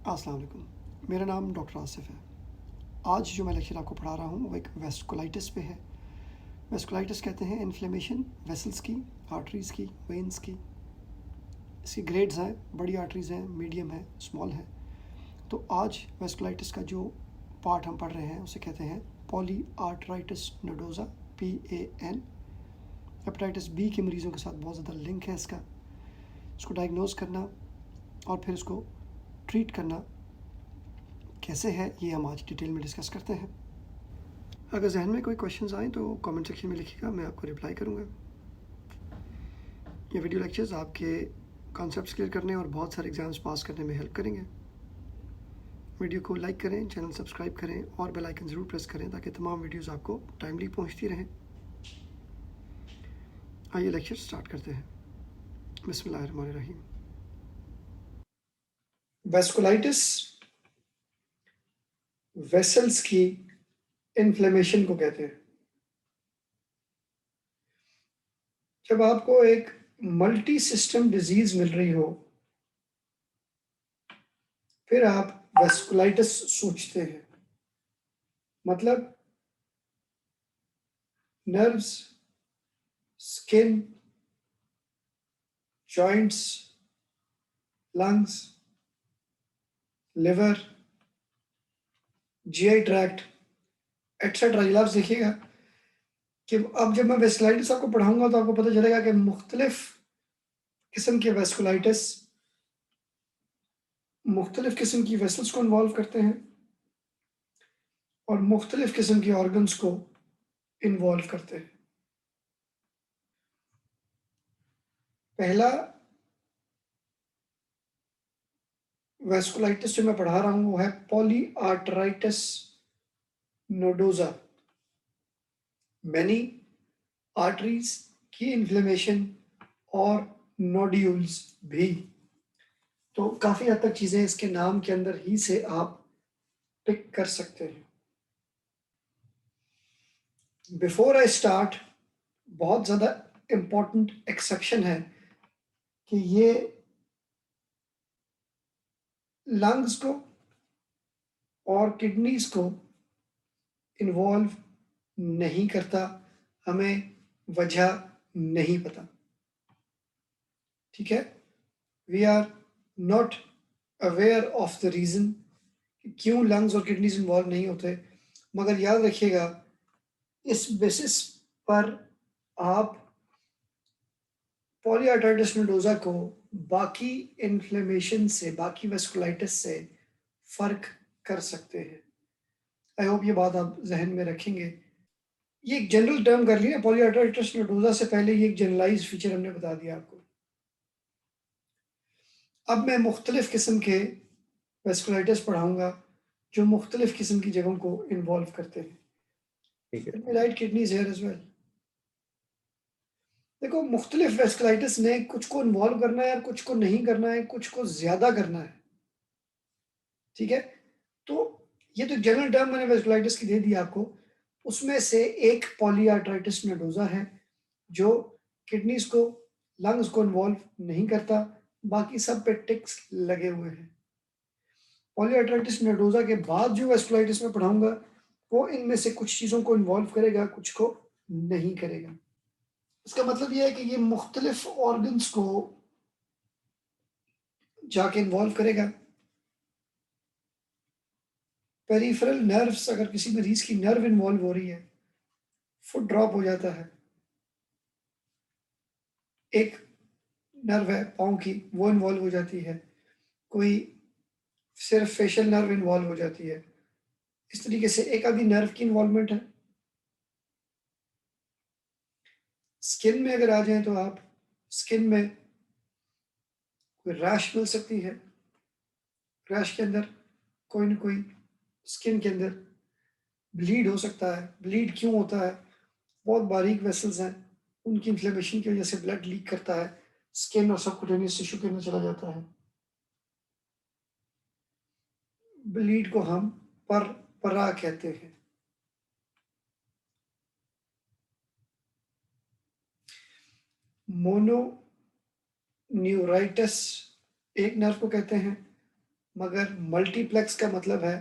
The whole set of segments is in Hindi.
अस्सलाम वालेकुम। मेरा नाम डॉक्टर आसिफ है। आज जो मैं लेक्चर आपको पढ़ा रहा हूँ वो एक वेस्कुलाइटिस पे है। वेस्कुलाइटिस कहते हैं इन्फ्लेमेशन वेसल्स की, आर्टरीज़ की, वेन्स की। इसकी ग्रेड्स हैं, बड़ी आर्टरीज़ हैं, मीडियम है, स्मॉल है। तो आज वेस्कुलाइटिस का जो पार्ट हम पढ़ रहे हैं उसे कहते हैं poly arteritis nodosa, PAN। Hepatitis B के मरीज़ों के साथ बहुत ज़्यादा लिंक है इसका। इसको डायग्नोज करना और फिर इसको ट्रीट करना कैसे है, ये हम आज डिटेल में डिस्कस करते हैं। अगर जहन में कोई क्वेश्चंस आए तो कमेंट सेक्शन में लिखिएगा, मैं आपको रिप्लाई करूँगा। ये वीडियो लेक्चर्स आपके कॉन्सेप्ट्स क्लियर करने और बहुत सारे एग्जाम्स पास करने में हेल्प करेंगे। वीडियो को लाइक करें, चैनल सब्सक्राइब करें और बेल आइकन ज़रूर प्रेस करें ताकि तमाम वीडियोस आपको टाइमली पहुंचती रहें। आइए लेक्चर स्टार्ट करते हैं। बिस्मिल्लाहिर्रहमानिर्रहीम। वेस्कुलाइटिस वेसल्स की इन्फ्लेमेशन को कहते हैं। जब आपको एक मल्टी सिस्टम डिजीज मिल रही हो फिर आप वेस्कुलाइटिस सोचते हैं, मतलब nerves, skin, joints, lungs, liver, GI tract etcetera. ये लफ्ज़ देखिएगा कि अब जब मैं वेस्कुलाइटिस आपको पढ़ाऊंगा तो आपको पता चलेगा कि मुख्तलिफ किस्म के वेस्कुलाइटिस मुख्तलिफ किस्म की वेसल्स को इन्वॉल्व करते हैं और मुख्तलिफ किस्म के ऑर्गन्स को इन्वॉल्व करते हैं। पहला वेस्कुलाइटिस जो मैं पढ़ा रहा हूँ वो है poly arteritis nodosa. Many arteries की इन्फ्लेमेशन और नोड्यूल्स भी। तो काफ़ी हद तक चीज़ें इसके नाम के अंदर ही से आप पिक कर सकते हैं। बिफोर आई स्टार्ट, बहुत ज़्यादा इम्पॉर्टेंट एक्सेप्शन है कि ये लंग्स को और किडनीज को इन्वॉल्व नहीं करता, हमें वजह नहीं पता। ठीक है, we are not aware of the reason क्यों लंग्स और किडनीज इन्वॉल्व नहीं होते, मगर याद रखिएगा इस बेसिस पर आप पॉलीआर्टराइटिस नोडोजा को बाकी इन्फ्लेमेशन से, बाकी वेस्कुलाइटिस से फर्क कर सकते हैं। आई होप ये बात आप जहन में रखेंगे। ये एक जनरल टर्म कर लिया पॉलीआर्टराइटिस नोडोजा से पहले, ये एक जनरलाइज फीचर हमने बता दिया आपको। अब मैं मुख्तलिफ किस्म के वेस्कुलाइटिस पढ़ाऊंगा जो मुख्तलिफ किस्म की जगहों को इन्वॉल्व करते हैं। ठीक है। Right kidneys here as well. देखो, मुख्तलिफ वेस्कुलाइटिस ने कुछ को इन्वॉल्व करना है और कुछ को नहीं करना है, कुछ को ज्यादा करना है। ठीक है, तो ये तो जनरल टर्म मैंने वेस्कुलाइटिस की दे दी आपको। उसमें से एक पॉलीआर्टराइटिस नोडोजा है जो किडनीज को, लंग्स को इन्वॉल्व नहीं करता, बाकी सब पे टिक्स लगे हुए हैं। पॉलीआर्टराइटिस नोडोजा के बाद जो वेस्कुलाइटिस में पढ़ाऊंगा वो इनमें से कुछ चीजों को इन्वॉल्व करेगा, कुछ को नहीं करेगा। इसका मतलब यह है कि ये मुख्तलिफ ऑर्गन्स को जाके इन्वॉल्व करेगा। पेरिफेरल नर्व्स, अगर किसी मरीज की नर्व इन्वॉल्व हो रही है, फुट ड्रॉप हो जाता है, एक नर्व है पाँव की वो इन्वॉल्व हो जाती है, कोई सिर्फ फेशियल नर्व इन्वॉल्व हो जाती है, इस तरीके से एक आधी नर्व की इन्वॉल्वमेंट है। स्किन में अगर आ जाए तो आप, स्किन में कोई रैश मिल सकती है, रैश के अंदर कोई ना कोई स्किन के अंदर ब्लीड हो सकता है। ब्लीड क्यों होता है? बहुत बारीक वेसल्स हैं, उनकी इन्फ्लेमेशन की वजह से ब्लड लीक करता है, स्किन और सबक्यूटेनियस टिश्यू के अंदर चला जाता है। ब्लीड को हम परा कहते हैं। मोनो न्यूराइटिस एक नर्व को कहते हैं, मगर मल्टीप्लेक्स का मतलब है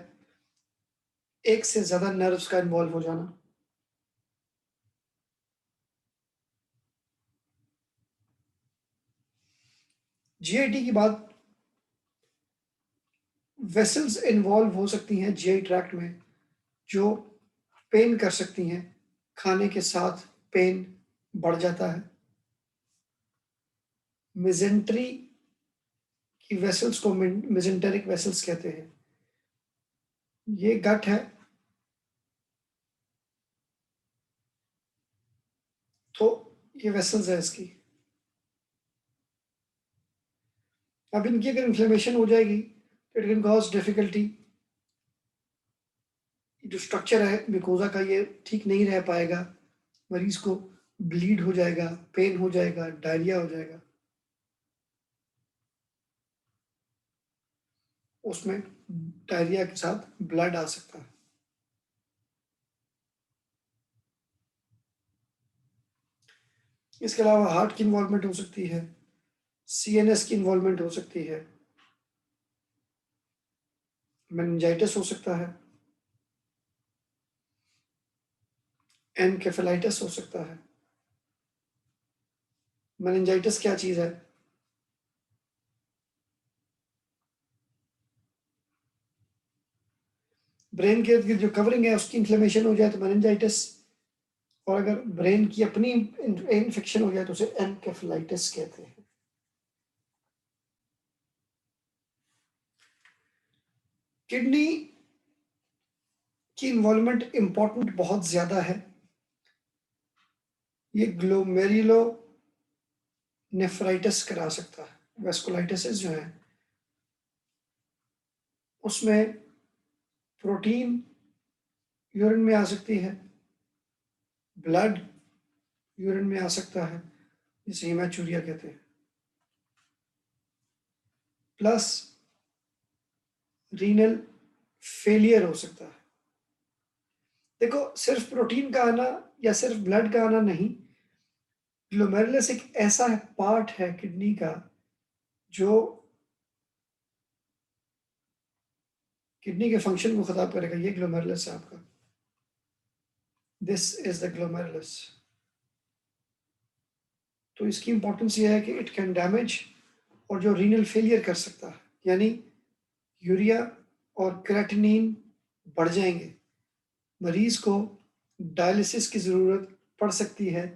एक से ज़्यादा नर्व्स का इन्वॉल्व हो जाना। जीआईटी की बात, वेसल्स इन्वॉल्व हो सकती हैं जीआई ट्रैक्ट में जो पेन कर सकती हैं, खाने के साथ पेन बढ़ जाता है। मिजेंट्री की वेसल्स को मिजेंटेरिक वेसल्स कहते हैं। ये गट है, तो ये वेसल्स है इसकी। अब इनकी अगर इन्फ्लेमेशन हो जाएगी तो इट कैन कॉज डिफिकल्टी। जो स्ट्रक्चर है मिकोजा का ये ठीक नहीं रह पाएगा, मरीज को ब्लीड हो जाएगा, पेन हो जाएगा, डायरिया हो जाएगा, उसमें डायरिया के साथ ब्लड आ सकता है। इसके अलावा हार्ट की इन्वॉल्वमेंट हो सकती है, सीएनएस की इन्वॉल्वमेंट हो सकती है, मेनिंजाइटिस हो सकता है, एनकेफेलाइटिस हो सकता है। मेनिंजाइटिस क्या चीज है? ब्रेन के इर्द गिर्द जो कवरिंग है उसकी इन्फ्लेमेशन हो जाए तो मेनिंजाइटिस, और अगर ब्रेन की अपनी इन्फेक्शन हो जाए तो उसे एनकेफेलाइटिस कहते हैं। किडनी की इन्वॉल्वमेंट इंपॉर्टेंट बहुत ज्यादा है। ये ग्लोमेरुलो नेफ्राइटिस करा सकता है। वेस्कुलाइटिस जो है उसमें प्रोटीन यूरिन में आ सकती है, ब्लड यूरिन में आ सकता है, जिसे हीमाचूरिया कहते हैं, प्लस रीनल फेलियर हो सकता है। देखो, सिर्फ प्रोटीन का आना या सिर्फ ब्लड का आना नहीं, ग्लोमेरुलस एक ऐसा पार्ट है किडनी का जो किडनी के फंक्शन को खराब करेगा। ये ग्लोमेरुलस है आपका, दिस इज द ग्लोमेरुलस। तो इसकी इंपॉर्टेंस ये है कि इट कैन डैमेज और जो रीनल फेलियर कर सकता है, यानी यूरिया और क्रेटिनिन बढ़ जाएंगे, मरीज को डायलिसिस की जरूरत पड़ सकती है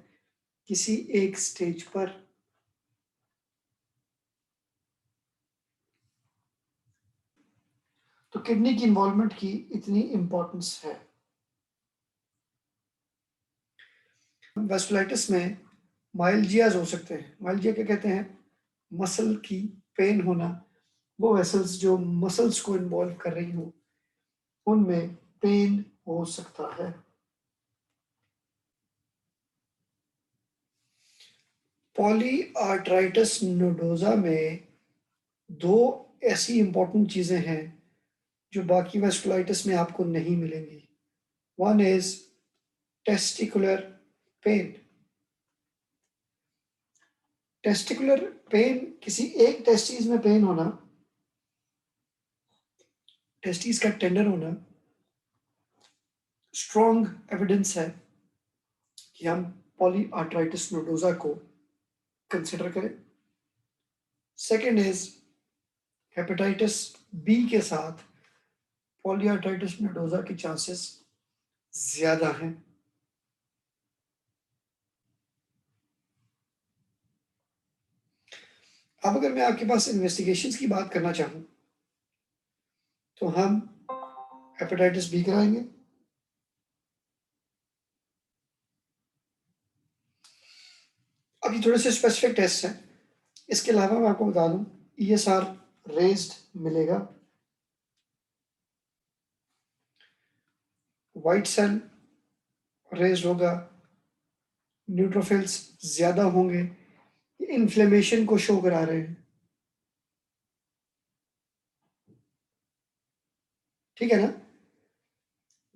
किसी एक स्टेज पर। तो किडनी की इन्वॉल्वमेंट की इतनी इंपॉर्टेंस है। वेस्कुलाइटिस में माइल्जियाज हो सकते हैं। माइल्जिया क्या कहते हैं? मसल की पेन होना। वो वेसल्स जो मसल्स को इन्वॉल्व कर रही हो उनमें पेन हो सकता है। पॉली आर्ट्राइटिस नोडोजा में दो ऐसी इंपॉर्टेंट चीजें हैं जो बाकी वेस्कुलाइटिस में आपको नहीं मिलेंगी। One is testicular pain. Testicular pain, किसी एक टेस्टिस में पेन होना, टेस्टिस का टेंडर होना, स्ट्रॉन्ग एविडेंस है कि हम पॉली आर्ट्राइटिस नोडोजा को कंसिडर करें। सेकेंड इज हेपेटाइटिस बी के साथ पॉली आर्ट्राइटिस नोडोजा की चांसेस ज्यादा हैं। अब अगर मैं आपके पास इन्वेस्टिगेशंस की बात करना चाहूं तो हम हेपेटाइटिस बी कराएंगे, अभी थोड़े से स्पेसिफिक टेस्ट हैं। इसके अलावा मैं आपको बता दूं, ईएसआर रेज्ड मिलेगा, व्हाइट सेल रेज्ड होगा, न्यूट्रोफिल्स ज्यादा होंगे, इन्फ्लेमेशन को शो करा रहे हैं। ठीक है ना?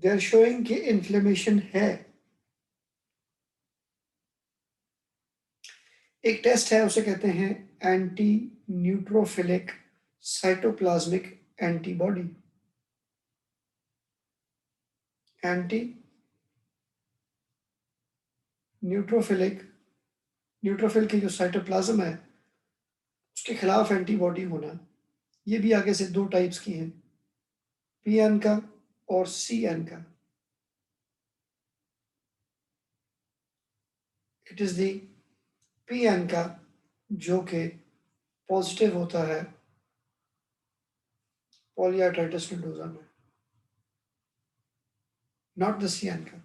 दे आर शोइंग कि इन्फ्लेमेशन है। एक टेस्ट है, उसे कहते हैं anti neutrophilic cytoplasmic antibody, anti neutrophilic, neutrophil की जो साइटोप्लाज्म है उसके खिलाफ एंटीबॉडी होना। ये भी आगे से दो टाइप्स की हैं, पीएन का और सीएन का। इट इज दी पीएन का जो कि पॉजिटिव होता है पॉलीआर्थराइटिस नोडोजा में, नॉट द सीएन का।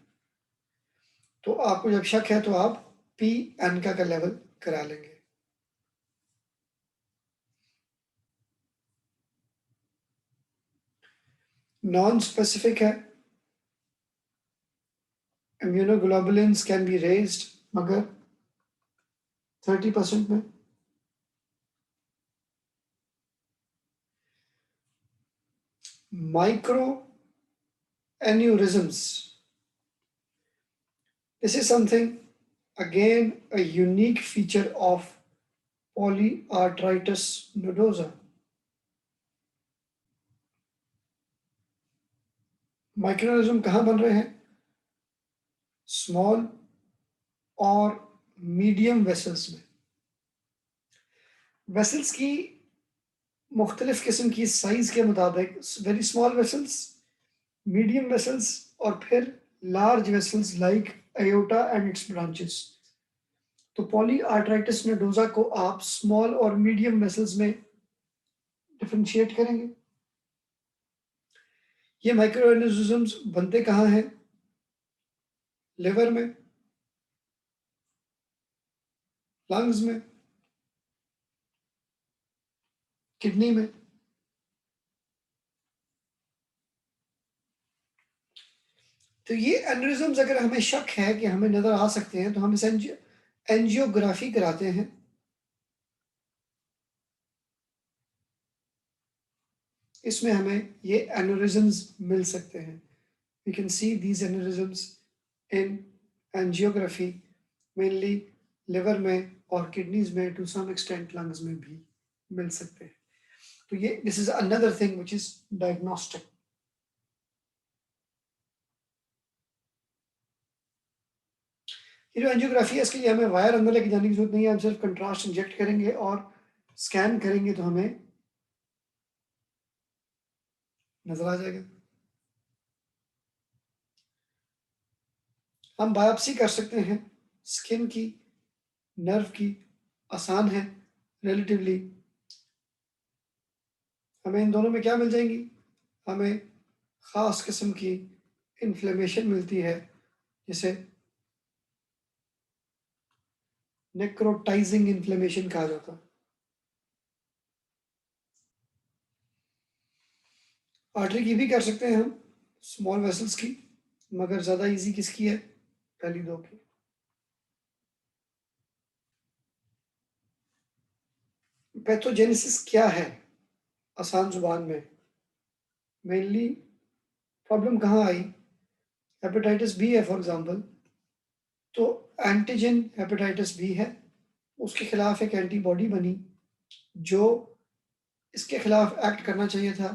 तो आपको जब शक है तो आप पीएन का लेवल करा लेंगे। नॉन स्पेसिफिक है, इम्यूनोग्लोबुलिन्स कैन बी रेज्ड मगर 30% में। Micro aneurysms, this is something again a unique feature of polyarthritis nodosa. माइक्रोनिज्म कहाँ बन रहे हैं? स्मॉल और मीडियम वेसल्स में। वेसल्स की मुख्तलिफ किस्म की साइज के मुताबिक very small vessels, medium vessels और फिर large vessels like aorta and its branches। तो पॉलीआर्थराइटिस नोडोजा को आप स्मॉल और मीडियम वेसल्स में डिफरेंशिएट करेंगे। ये माइक्रोएनिज्म्स बनते कहाँ हैं? लिवर में, लंग्स में, किडनी में। तो ये एनेरिज्म्स अगर हमें शक है कि हमें नजर आ सकते हैं तो हम इस एंजियोग्राफी कराते हैं। इसमें हमें ये एनेरिज्म्स मिल सकते हैं। We can see these aneurysms in angiography, mainly liver में और किडनीज में, टू सम एक्सटेंट लंग्स में भी मिल सकते हैं। तो ये this is another thing which is diagnostic. ये जो एंजियोग्राफी है इसके लिए हमें वायर अंदर लेके जाने की जरूरत नहीं है, हम सिर्फ कंट्रास्ट इंजेक्ट करेंगे और स्कैन करेंगे तो हमें नजर आ जाएगा। हम बायोप्सी कर सकते हैं स्किन की, नर्व की, आसान है रिलेटिवली। हमें इन दोनों में क्या मिल जाएंगी? हमें ख़ास किस्म की इन्फ्लेमेशन मिलती है जिसे नेक्रोटाइजिंग इन्फ्लेमेशन कहा जाता है। आर्टरी की भी कर सकते हैं हम, स्मॉल वेसल्स की, मगर ज़्यादा इजी किसकी है? पहली दो की। पैथोजेनेसिस क्या है आसान जुबान में? मेनली प्रॉब्लम कहाँ आई? हेपेटाइटिस बी है फॉर एग्जांपल, तो एंटीजन हेपेटाइटिस बी है, उसके खिलाफ एक एंटीबॉडी बनी जो इसके खिलाफ एक्ट करना चाहिए था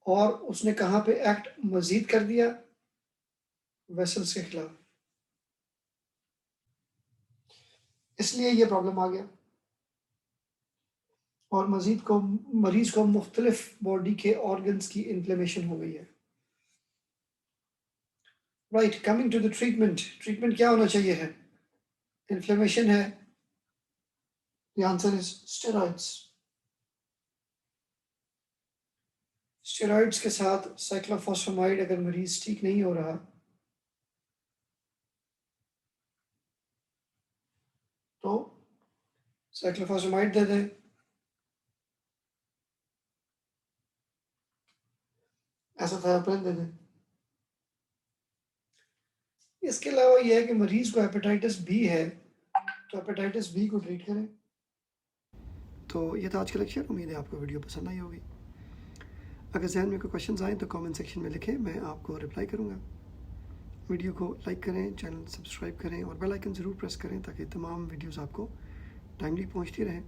और उसने कहाँ पे एक्ट मजीद कर दिया? वेसल्स के खिलाफ। इसलिए ये प्रॉब्लम आ गया और मजीद को मरीज को मुख्तलिफ बॉडी के ऑर्गन्स की इन्फ्लेमेशन हो गई है। Right, coming to the treatment. Treatment क्या होना चाहिए है? इन्फ्लेमेशन है, the answer is steroids. Steroids के साथ साइक्लोफॉस्फेमाइड अगर मरीज ठीक नहीं हो रहा तो साइक्लोफॉस्फेमाइड दे दें। एसाथायोप्रिन दे दें। इसके अलावा यह है कि मरीज को हेपेटाइटिस बी है तो हेपेटाइटिस बी को ट्रीट करें। तो ये था आज का लेक्चर। उम्मीद है आपको वीडियो पसंद आई होगी। अगर जहन में कोई क्वेश्चंस आए तो कमेंट सेक्शन में लिखें, मैं आपको रिप्लाई करूँगा। वीडियो को लाइक करें, चैनल सब्सक्राइब करें और बेल आइकन ज़रूर प्रेस करें ताकि तमाम वीडियोस आपको टाइमली पहुंचती रहें।